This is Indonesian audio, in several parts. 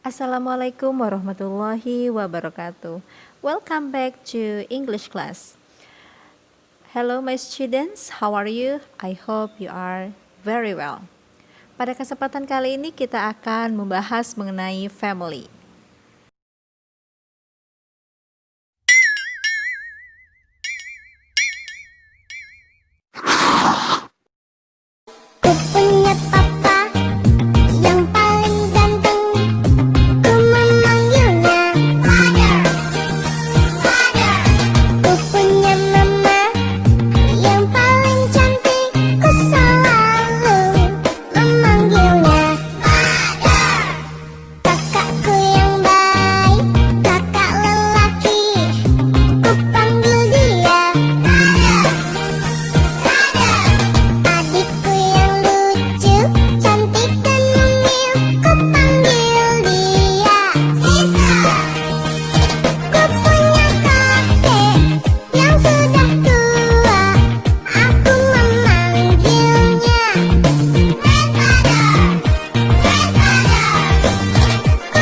Assalamualaikum warahmatullahi wabarakatuh. Welcome back to English class. Hello my students, how are you? I hope you are very well. Pada kesempatan kali ini kita akan membahas mengenai family. Ku punya papa yang paling ganteng. Ku memanggilnya Father, Father. Ku punya mama yang paling cantik. Ku selalu memanggilnya Mother. Kakakku yang baik, kakak lelaki. Ku panggil dia Brother, Brother. Adikku yang lucu, cantik dan mungil, ku panggil dia Sister. Ku punya kakek yang sudah tua, aku memanggilnya Grandmother, Grandmother.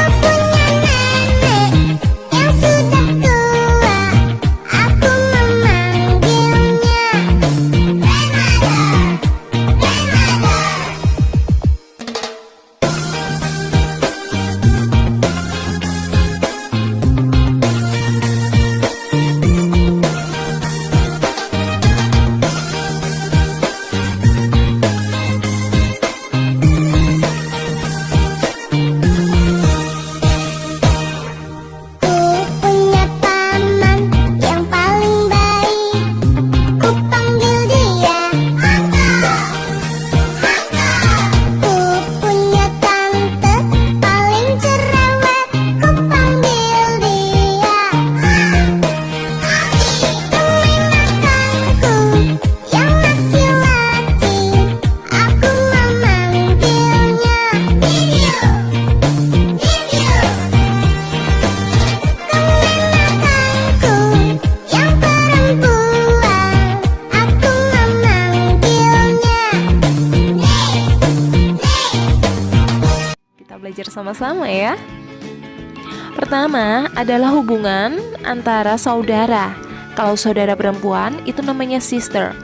Ku punya nenek yang sudah tua, aku memanggilnya Grandmother, Grandmother. Ku punya paman yang paling baik, ku panggil dia Uncle, Uncle. Ku punya tante paling cerewet, ku panggil dia Ami, Ami. Teman akangku yang laki-laki, aku memanggilnya Ninyu, Ninyu. Teman akangku yang perempuan, aku memanggilnya Nei, Nei. Kita belajar sama-sama ya. Pertama adalah hubungan antara saudara. Kalau saudara perempuan itu namanya sister.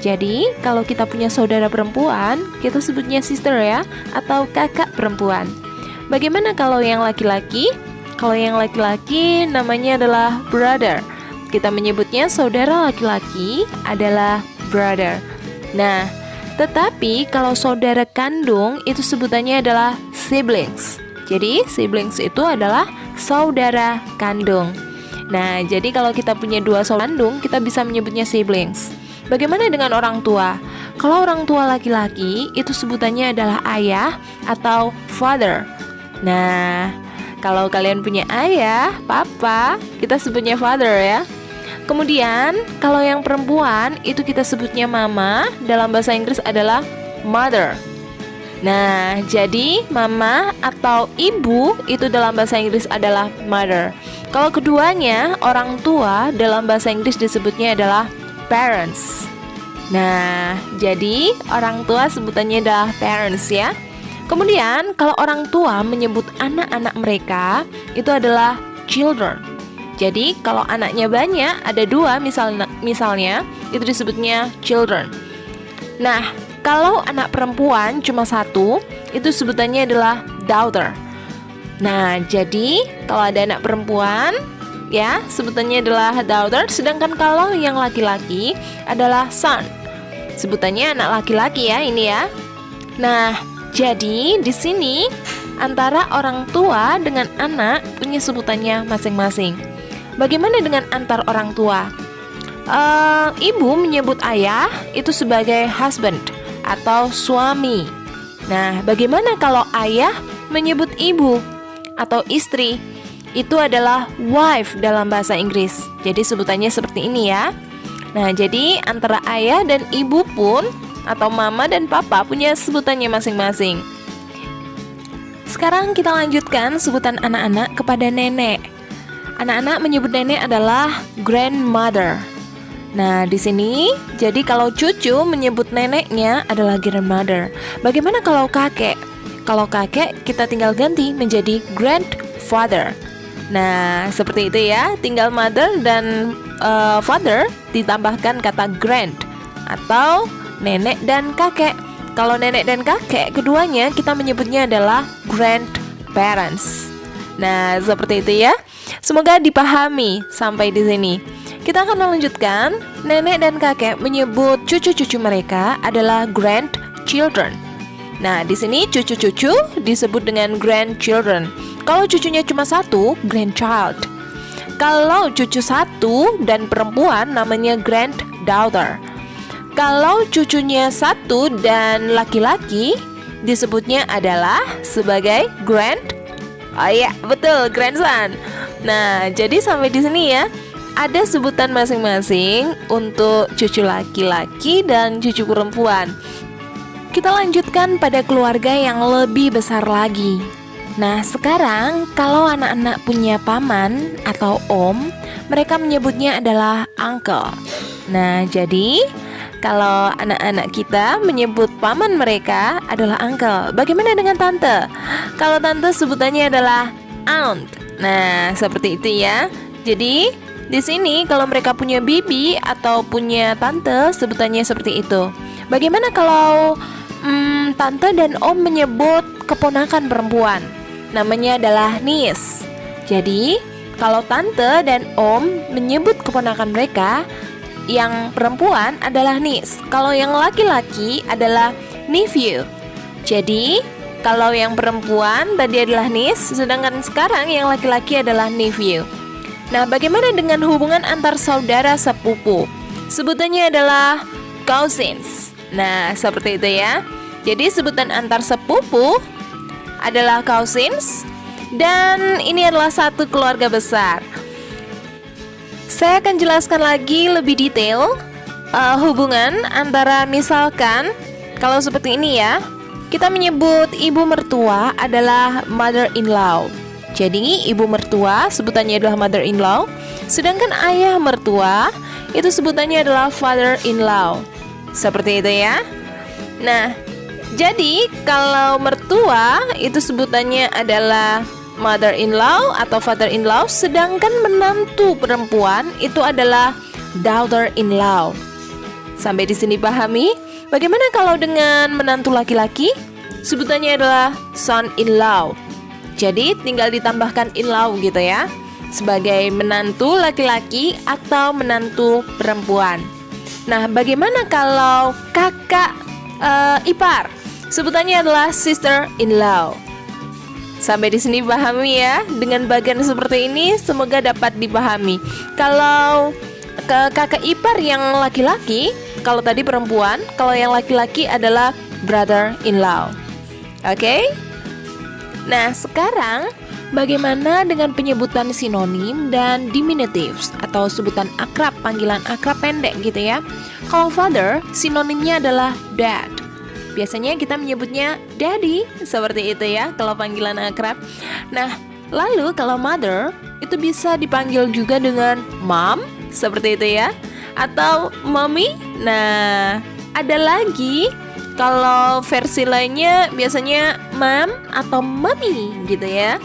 Jadi kalau kita punya saudara perempuan, kita sebutnya sister ya, atau kakak perempuan. Bagaimana kalau yang laki-laki? Kalau yang laki-laki namanya adalah brother. Kita menyebutnya saudara laki-laki adalah brother. Nah, tetapi kalau saudara kandung itu sebutannya adalah siblings. Jadi siblings itu adalah saudara kandung. Nah, jadi kalau kita punya dua saudara kandung, kita bisa menyebutnya siblings. Bagaimana dengan orang tua? Kalau orang tua laki-laki itu sebutannya adalah ayah atau father. Nah, kalau kalian punya ayah, papa, kita sebutnya father ya. Kemudian, kalau yang perempuan itu kita sebutnya mama, dalam bahasa Inggris adalah mother. Nah, jadi mama atau ibu itu dalam bahasa Inggris adalah mother. Kalau keduanya, orang tua dalam bahasa Inggris disebutnya adalah parents. Nah, jadi orang tua sebutannya adalah parents ya. Kemudian, kalau orang tua menyebut anak-anak mereka itu adalah children. Jadi, kalau anaknya banyak, ada dua misalnya itu disebutnya children. Nah, kalau anak perempuan cuma satu, itu sebutannya adalah daughter. Nah, jadi kalau ada anak perempuan, ya sebutannya adalah daughter. Sedangkan kalau yang laki-laki adalah son, sebutannya anak laki-laki ya ini ya. Nah, jadi di sini antara orang tua dengan anak punya sebutannya masing-masing. Bagaimana dengan antar orang tua? Ibu menyebut ayah itu sebagai husband atau suami. Nah, bagaimana kalau ayah menyebut ibu atau istri? Itu adalah wife dalam bahasa Inggris. Jadi sebutannya seperti ini ya. Nah, jadi antara ayah dan ibu pun atau mama dan papa punya sebutannya masing-masing. Sekarang kita lanjutkan sebutan anak-anak kepada nenek. Anak-anak menyebut nenek adalah grandmother. Nah, di sini jadi kalau cucu menyebut neneknya adalah grandmother. Bagaimana kalau kakek? Kalau kakek kita tinggal ganti menjadi grandfather. Nah, seperti itu ya. Tinggal mother dan father ditambahkan kata grand atau nenek dan kakek. Kalau nenek dan kakek keduanya kita menyebutnya adalah grandparents. Nah, seperti itu ya. Semoga dipahami sampai di sini. Kita akan melanjutkan. Nenek dan kakek menyebut cucu-cucu mereka adalah grandchildren. Nah, di sini cucu-cucu disebut dengan grandchildren. Kalau cucunya cuma satu, grandchild. Kalau cucu satu dan perempuan namanya granddaughter. Kalau cucunya satu dan laki-laki disebutnya adalah sebagai oh iya, betul, grandson. Nah, jadi sampai di sini ya. Ada sebutan masing-masing untuk cucu laki-laki dan cucu perempuan. Kita lanjutkan pada keluarga yang lebih besar lagi. Nah, sekarang kalau anak-anak punya paman atau om, mereka menyebutnya adalah uncle. Nah, jadi kalau anak-anak kita menyebut paman mereka adalah uncle. Bagaimana dengan tante? Kalau tante sebutannya adalah aunt. Nah, seperti itu ya. Jadi di sini kalau mereka punya bibi atau punya tante, sebutannya seperti itu. Bagaimana kalau tante dan om menyebut keponakan perempuan? Namanya adalah niece. Jadi kalau tante dan om menyebut keponakan mereka yang perempuan adalah niece. Kalau yang laki-laki adalah nephew. Jadi kalau yang perempuan tadi adalah niece, sedangkan sekarang yang laki-laki adalah nephew. Nah, bagaimana dengan hubungan antar saudara sepupu? Sebutannya adalah cousins. Nah, seperti itu ya. Jadi sebutan antar sepupu adalah cousins. Dan ini adalah satu keluarga besar. Saya akan jelaskan lagi lebih detail hubungan antara, misalkan kalau seperti ini ya. Kita menyebut ibu mertua adalah mother-in-law. Jadi ibu mertua sebutannya adalah mother-in-law, sedangkan ayah mertua itu sebutannya adalah father-in-law. Seperti itu ya. Nah, jadi kalau mertua itu sebutannya adalah mother-in-law atau father-in-law, sedangkan menantu perempuan itu adalah daughter-in-law. Sampai di sini pahami? Bagaimana kalau dengan menantu laki-laki? Sebutannya adalah son-in-law. Jadi tinggal ditambahkan in-law gitu ya, sebagai menantu laki-laki atau menantu perempuan. Nah, bagaimana kalau kakak ipar? Sebutannya adalah sister-in-law. Sampai di sini pahami ya. Dengan bagian seperti ini semoga dapat dipahami. Kalau kakak ipar yang laki-laki, kalau tadi perempuan, kalau yang laki-laki adalah brother-in-law. Oke? Nah, sekarang bagaimana dengan penyebutan sinonim dan diminutives atau sebutan akrab, panggilan akrab pendek gitu ya. Kalau father, sinonimnya adalah dad. Biasanya kita menyebutnya daddy, seperti itu ya kalau panggilan akrab. Nah, lalu kalau mother itu bisa dipanggil juga dengan mom, seperti itu ya, atau mommy. Nah, ada lagi kalau versi lainnya biasanya mom atau mommy gitu ya.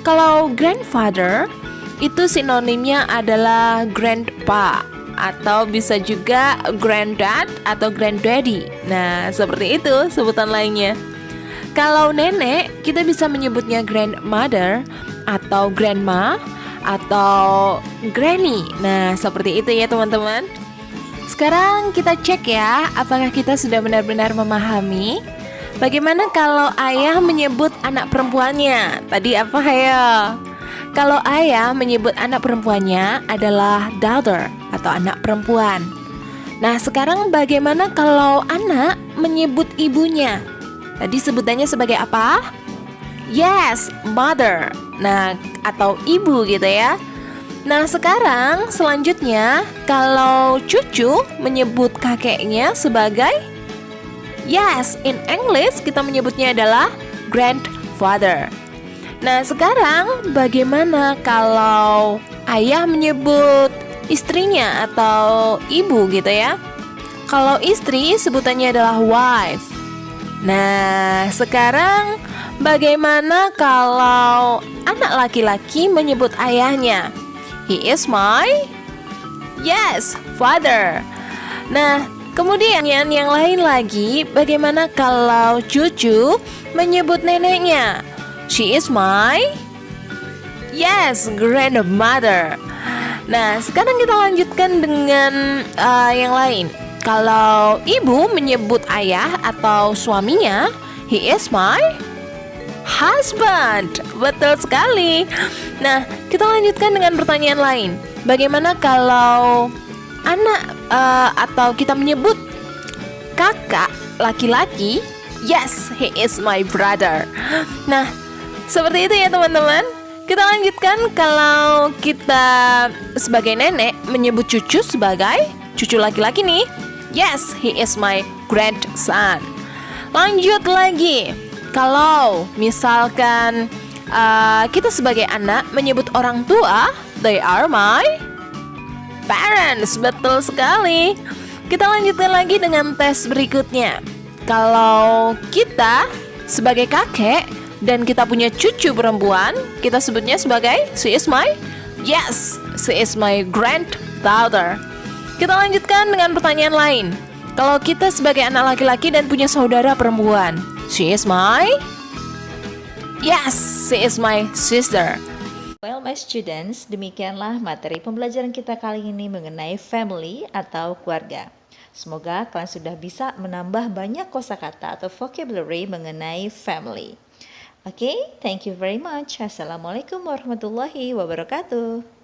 Kalau grandfather itu sinonimnya adalah grandpa atau bisa juga granddad atau granddaddy. Nah, seperti itu sebutan lainnya. Kalau nenek kita bisa menyebutnya grandmother atau grandma atau granny. Nah, seperti itu ya teman-teman. Sekarang kita cek ya, apakah kita sudah benar-benar memahami. Bagaimana kalau ayah menyebut anak perempuannya? Tadi apa ya? Kalau ayah menyebut anak perempuannya adalah daughter atau anak perempuan. Nah, sekarang bagaimana kalau anak menyebut ibunya? Tadi sebutannya sebagai apa? Yes, mother. Nah, atau ibu gitu ya. Nah, sekarang selanjutnya kalau cucu menyebut kakeknya sebagai, yes, in English kita menyebutnya adalah grandfather. Nah, sekarang bagaimana kalau ayah menyebut istrinya atau ibu gitu ya? Kalau istri sebutannya adalah wife. Nah, sekarang bagaimana kalau anak laki-laki menyebut ayahnya? He is my, yes, father. Nah, kemudian yang lain lagi, bagaimana kalau cucu menyebut neneknya? She is my, yes, grandmother. Nah, sekarang kita lanjutkan dengan yang lain. Kalau ibu menyebut ayah atau suaminya, he is my husband. Betul sekali. Nah, kita lanjutkan dengan pertanyaan lain. Bagaimana kalau anak atau kita menyebut kakak laki-laki? Yes, he is my brother. Nah, seperti itu ya teman-teman. Kita lanjutkan kalau kita sebagai nenek menyebut cucu sebagai cucu laki-laki nih. Yes, he is my grandson. Lanjut lagi. Kalau misalkan kita sebagai anak menyebut orang tua, they are my parents. Betul sekali. Kita lanjutkan lagi dengan tes berikutnya. Kalau kita sebagai kakek dan kita punya cucu perempuan, kita sebutnya sebagai she is my, yes, she is my granddaughter. Kita lanjutkan dengan pertanyaan lain. Kalau kita sebagai anak laki-laki dan punya saudara perempuan, she is my, yes, she is my sister. Well, my students, demikianlah materi pembelajaran kita kali ini mengenai family atau keluarga. Semoga kalian sudah bisa menambah banyak kosakata atau vocabulary mengenai family. Okay, thank you very much. Assalamualaikum warahmatullahi wabarakatuh.